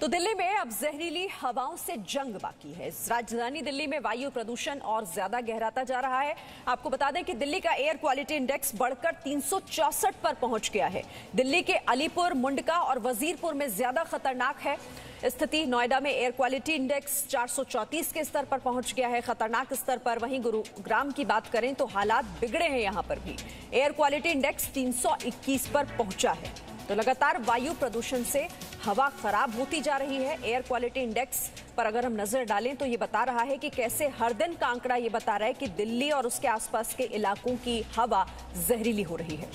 तो दिल्ली में अब जहरीली हवाओं से जंग बाकी है। राजधानी दिल्ली में वायु प्रदूषण और ज्यादा गहराता जा रहा है। आपको बता दें कि दिल्ली का एयर क्वालिटी इंडेक्स बढ़कर 364 पर पहुंच गया है। दिल्ली के अलीपुर, मुंडका और वजीरपुर में ज्यादा खतरनाक है स्थिति। नोएडा में एयर क्वालिटी इंडेक्स 434 के स्तर पर पहुंच गया है, खतरनाक स्तर पर। वहीं गुरुग्राम की बात करें तो हालात बिगड़े हैं। यहां पर भी एयर क्वालिटी इंडेक्स 321 पर पहुंचा है। तो लगातार वायु प्रदूषण से हवा खराब होती जा रही है। एयर क्वालिटी इंडेक्स पर अगर हम नजर डालें तो ये बता रहा है कि कैसे हर दिन का आंकड़ा ये बता रहा है कि दिल्ली और उसके आसपास के इलाकों की हवा जहरीली हो रही है।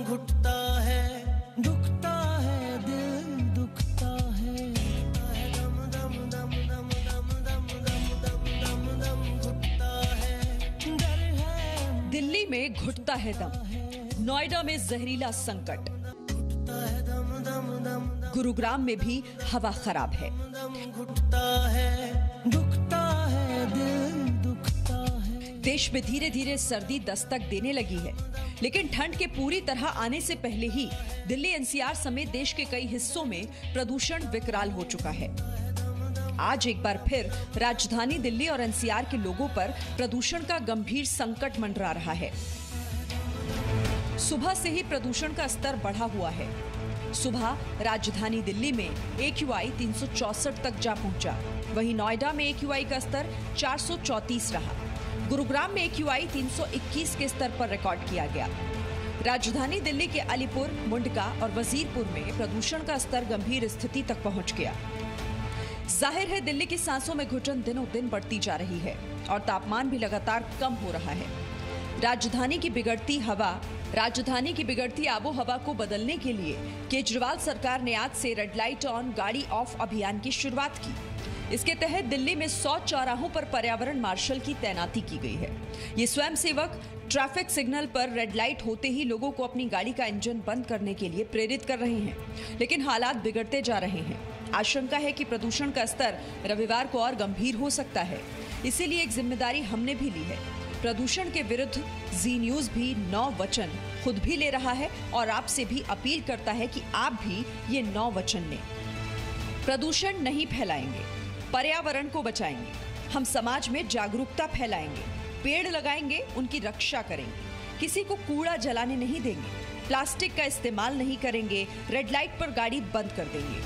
घुटता है, दुखता है, दिल दुखता है, घुटता है, डर है। दिल्ली में घुटता है दम, नोएडा में जहरीला संकट, गुरुग्राम में भी हवा खराब है। घुटता है, दुखता है, दिल दुखता है। देश में धीरे धीरे सर्दी दस्तक देने लगी है, लेकिन ठंड के पूरी तरह आने से पहले ही दिल्ली एनसीआर समेत देश के कई हिस्सों में प्रदूषण विकराल हो चुका है। आज एक बार फिर राजधानी दिल्ली और एनसीआर के लोगों पर प्रदूषण का गंभीर संकट मंडरा रहा है। सुबह से ही प्रदूषण का स्तर बढ़ा हुआ है। सुबह राजधानी दिल्ली में AQI 364 तक जा पहुंचा। वहीं नोएडा में AQI का स्तर 434 रहा। गुरुग्राम में AQI 321 के स्तर पर रिकॉर्ड किया गया। राजधानी दिल्ली के अलीपुर, मुंडका और वजीरपुर में प्रदूषण का स्तर गंभीर स्थिति तक पहुंच गया। जाहिर है दिल्ली की सांसों में घुटन दिनों दिन बढ़ती जा रही है और तापमान भी लगातार कम हो रहा है। राजधानी की बिगड़ती आबो हवा को बदलने के लिए केजरीवाल सरकार ने आज से रेड लाइट ऑन, गाड़ी ऑफ अभियान की शुरुआत की। इसके तहत दिल्ली में 100 चौराहों पर पर्यावरण मार्शल की तैनाती की गई है। ये स्वयंसेवक ट्रैफिक सिग्नल पर रेड लाइट होते ही लोगों को अपनी गाड़ी का इंजन बंद करने के लिए प्रेरित कर रहे हैं, लेकिन हालात बिगड़ते जा रहे हैं। आशंका है कि प्रदूषण का स्तर रविवार को और गंभीर हो सकता है, इसीलिए एक जिम्मेदारी हमने भी ली है। प्रदूषण के विरुद्ध जी न्यूज भी 9 वचन खुद भी ले रहा है और आपसे भी अपील करता है कि आप भी ये 9 वचन लें। प्रदूषण नहीं फैलाएंगे, पर्यावरण को बचाएंगे, हम समाज में जागरूकता फैलाएंगे, पेड़ लगाएंगे, उनकी रक्षा करेंगे, किसी को कूड़ा जलाने नहीं देंगे, प्लास्टिक का इस्तेमाल नहीं करेंगे, रेड लाइट पर गाड़ी बंद कर देंगे,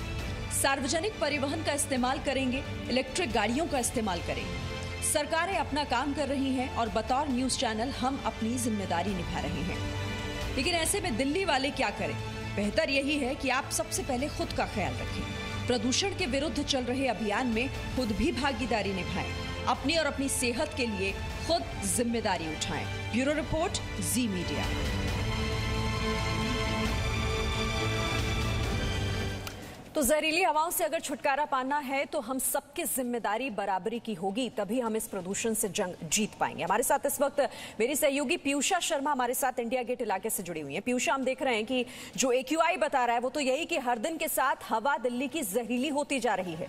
सार्वजनिक परिवहन का इस्तेमाल करेंगे, इलेक्ट्रिक गाड़ियों का इस्तेमाल करेंगे। सरकारें अपना काम कर रही हैं और बतौर न्यूज चैनल हम अपनी जिम्मेदारी निभा रहे हैं। लेकिन ऐसे में दिल्ली वाले क्या करें? बेहतर यही है कि आप सबसे पहले खुद का ख्याल रखें। प्रदूषण के विरुद्ध चल रहे अभियान में खुद भी भागीदारी निभाएं। अपनी और अपनी सेहत के लिए खुद जिम्मेदारी उठाएं। ब्यूरो रिपोर्ट, जी मीडिया। तो जहरीली हवाओं से अगर छुटकारा पाना है तो हम सबकी जिम्मेदारी बराबरी की होगी, तभी हम इस प्रदूषण से जंग जीत पाएंगे। हमारे साथ इस वक्त मेरी सहयोगी पीयूषा शर्मा हमारे साथ इंडिया गेट इलाके से जुड़ी हुई है। पीयूषा, हम देख रहे हैं कि जो AQI बता रहा है वो तो यही कि हर दिन के साथ हवा दिल्ली की जहरीली होती जा रही है।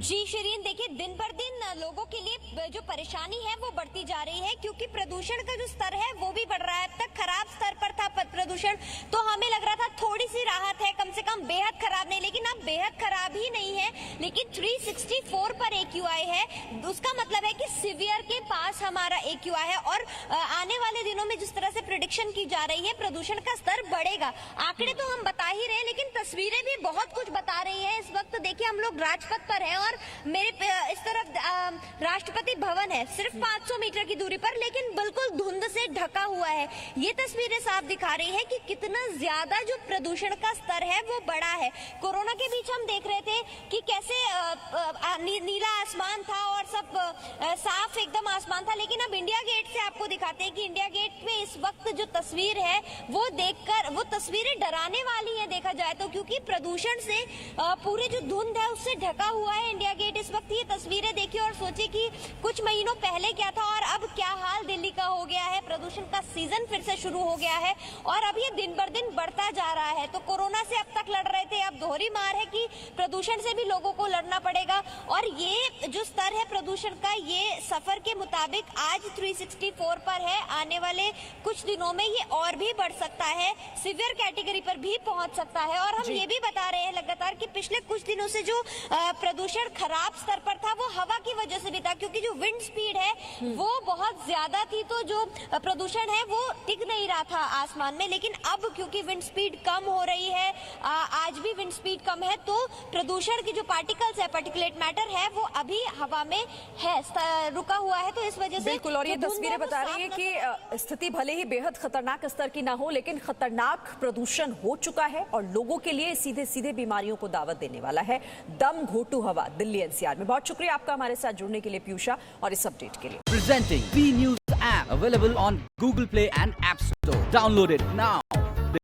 जी शिरीन, देखिए दिन पर दिन लोगों के लिए जो परेशानी है वो बढ़ती जा रही है, क्योंकि प्रदूषण का जो स्तर है वो भी बढ़ रहा है। अब तक खराब स्तर पर था प्रदूषण, तो हमें लग रहा था थोड़ी सी राहत है, कम से कम बेहद खराब नहीं, लेकिन अब बेहद खराब ही नहीं है, लेकिन 364 पर AQI है। उसका मतलब है कि सीवियर के पास हमारा AQI है और आने वाले दिनों में जिस तरह से प्रेडिक्शन की जा रही है प्रदूषण का स्तर बढ़ेगा। आंकड़े तो हम बता ही रहे हैं, लेकिन तस्वीरें भी बहुत कुछ बता रही है। इस वक्त देखिए हम लोग राजपथ पर हैं और मेरे इस तरफ राष्ट्रपति भवन है, सिर्फ 500 मीटर की दूरी पर, लेकिन बिल्कुल धुंध से ढका हुआ है। ये तस्वीरें साफ दिखा रही है कि कितना ज्यादा जो प्रदूषण का स्तर है वो बढ़ा है। कोरोना के बीच हम देख रहे थे कि कैसे नीला आसमान था और सब साफ एकदम आसमान था, लेकिन अब इंडिया गेट से आपको दिखाते हैं कि इंडिया गेट में इस वक्त जो तस्वीर है वो देखकर वो तस्वीरें डराने वाली है देखा जाए तो, क्योंकि प्रदूषण से पूरी जो धुंध है उससे ढका हुआ है इंडिया गेट। इस वक्त ये तस्वीरें तस्वीरें देखी और सोची कि कुछ महीनों पहले क्या था और अब क्या हाल दिल्ली का हो गया है। प्रदूषण का सीजन फिर से शुरू हो गया है और अब ये दिन बर दिन बढ़ता जा रहा है। तो कोरोना से अब तक लड़ रहे थे, अब दोहरी मार है कि प्रदूषण से भी लोगों को लड़ना पड़ेगा। और ये जो स्तर है प्रदूषण का, ये सफर के मुताबिक आज 364 पर है। आने वाले कुछ दिनों में ये और भी बढ़ सकता है, सीवियर कैटेगरी पर भी पहुंच सकता है। और हम ये भी बता रहे हैं लगातार कि पिछले कुछ दिनों से जो प्रदूषण खराब स्तर पर था वो हवा की वजह से भी था, क्योंकि जो विंड स्पीड है वो बहुत ज्यादा थी, तो जो प्रदूषण है वो टिक नहीं रहा था आसमान में। लेकिन अब क्योंकि विंड स्पीड कम हो रही है, आज भी विंड स्पीड कम है, तो प्रदूषण की जो पार्टिकल्स है, पार्टिकुलेट मैटर है, वो अभी हवा में है, रुका हुआ है। तो इस वजह से बिल्कुल, और ये तस्वीरें बता रही है कि स्थिति भले ही बेहद खतरनाक स्तर की ना हो, लेकिन खतरनाक प्रदूषण हो चुका है और लोगों के लिए सीधे सीधे बीमारियों को दावत देने वाला है। दम घोटू हवा दिल्ली एनसीआर में। बहुत शुक्रिया आपका हमारे साथ जुड़ने के लिए पीयूषा, और इस अपडेट के लिए। Presenting B News app available on Google Play and App Store. Download it now.